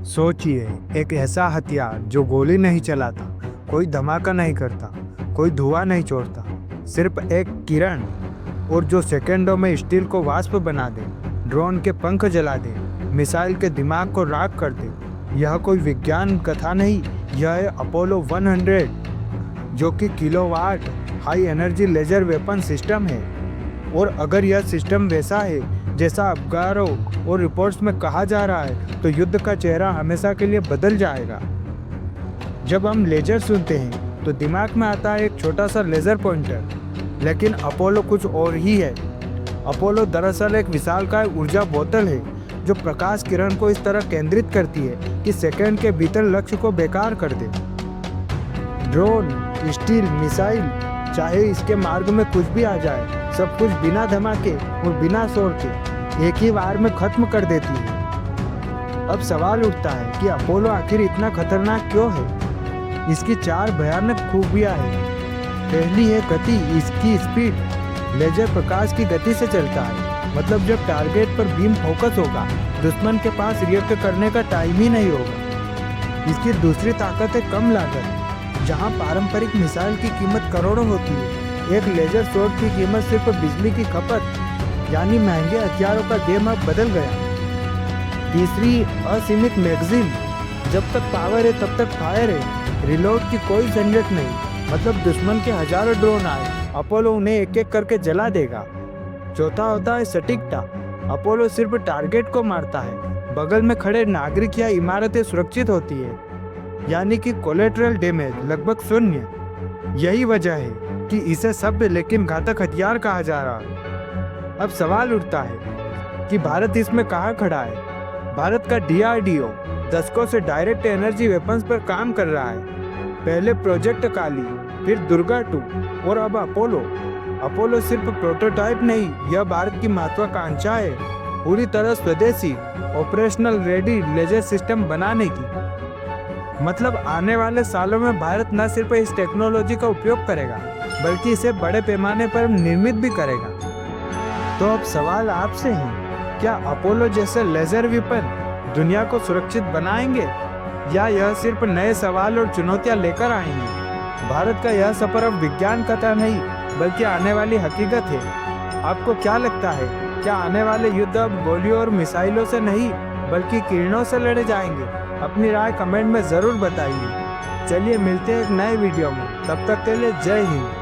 सोचिए, एक ऐसा हथियार जो गोली नहीं चलाता, कोई धमाका नहीं करता, कोई धुआं नहीं छोड़ता, सिर्फ एक किरण, और जो सेकंडों में स्टील को वाष्प बना दे, ड्रोन के पंख जला दे, मिसाइल के दिमाग को राख कर दे। यह कोई विज्ञान कथा नहीं, यह है अपोलो 100, जो कि kilowatt high energy laser weapon system है। और अगर यह सिस्टम वैसा है जैसा अखबारों और रिपोर्ट्स में कहा जा रहा है, तो युद्ध का चेहरा हमेशा के लिए बदल जाएगा। जब हम लेजर सुनते हैं तो दिमाग में आता है एक छोटा सा लेजर पॉइंटर, लेकिन अपोलो कुछ और ही है। अपोलो दरअसल एक विशालकाय ऊर्जा बोतल है जो प्रकाश किरण को इस तरह केंद्रित करती है कि सेकंड के भीतर लक्ष्य को बेकार कर दे। ड्रोन, स्टील, मिसाइल, चाहे इसके मार्ग में कुछ भी आ जाए, सब कुछ बिना धमाके और बिना शोर के एक ही वार में खत्म कर देती है। अब सवाल उठता है कि अपोलो आखिर इतना खतरनाक क्यों है? इसकी 4 भयानक खूबियां हैं। पहली है गति, इसकी स्पीड। लेजर प्रकाश की गति से चलता है, मतलब जब टारगेट पर बीम फोकस होगा, दुश्मन के पास रिएक्ट करने का टाइम ही नहीं होगा। इसकी दूसरी ताकत है कम लागत। जहां पारंपरिक मिसाइल की कीमत करोड़ों होती है, एक लेजर शॉट की कीमत सिर्फ बिजली की खपत, यानी महंगे हथियारों का गेम अब बदल गया। तीसरी, असीमित मैगजीन। जब तक पावर है तब तक फायर है, रिलोड की कोई झंझट नहीं। मतलब दुश्मन के हजारों ड्रोन आए, अपोलो उन्हें एक एक करके जला देगा। चौथा होता है सटीकता। अपोलो सिर्फ टारगेट को मारता है, बगल में खड़े नागरिक या इमारतें सुरक्षित होती है, यानी कि कोलेटरल डैमेज लगभग शून्य। यही वजह है कि इसे सभ्य लेकिन घातक हथियार कहा जा रहा है। अब सवाल उठता है कि भारत इसमें कहाँ खड़ा है? भारत का DRDO दशकों से डायरेक्ट एनर्जी वेपन्स पर काम कर रहा है। पहले प्रोजेक्ट काली, फिर दुर्गा 2 और अब अपोलो। अपोलो सिर्फ प्रोटोटाइप नहीं, यह भारत की महत्वाकांक्षा है, पूरी तरह स्वदेशी ऑपरेशनल रेडी लेजर सिस्टम बनाने की। मतलब आने वाले सालों में भारत न सिर्फ इस टेक्नोलॉजी का उपयोग करेगा, बल्कि इसे बड़े पैमाने पर निर्मित भी करेगा। तो अब सवाल आपसे है, क्या अपोलो जैसे लेजर वेपन दुनिया को सुरक्षित बनाएंगे, या यह सिर्फ नए सवाल और चुनौतियां लेकर आएंगे? भारत का यह सफर अब विज्ञान कथा नहीं, बल्कि आने वाली हकीकत है। आपको क्या लगता है, क्या आने वाले युद्ध अब गोलियों और मिसाइलों से नहीं, बल्कि किरणों से लड़े जाएंगे? अपनी राय कमेंट में ज़रूर बताइए। चलिए मिलते हैं एक नए वीडियो में, तब तक के लिए जय हिंद।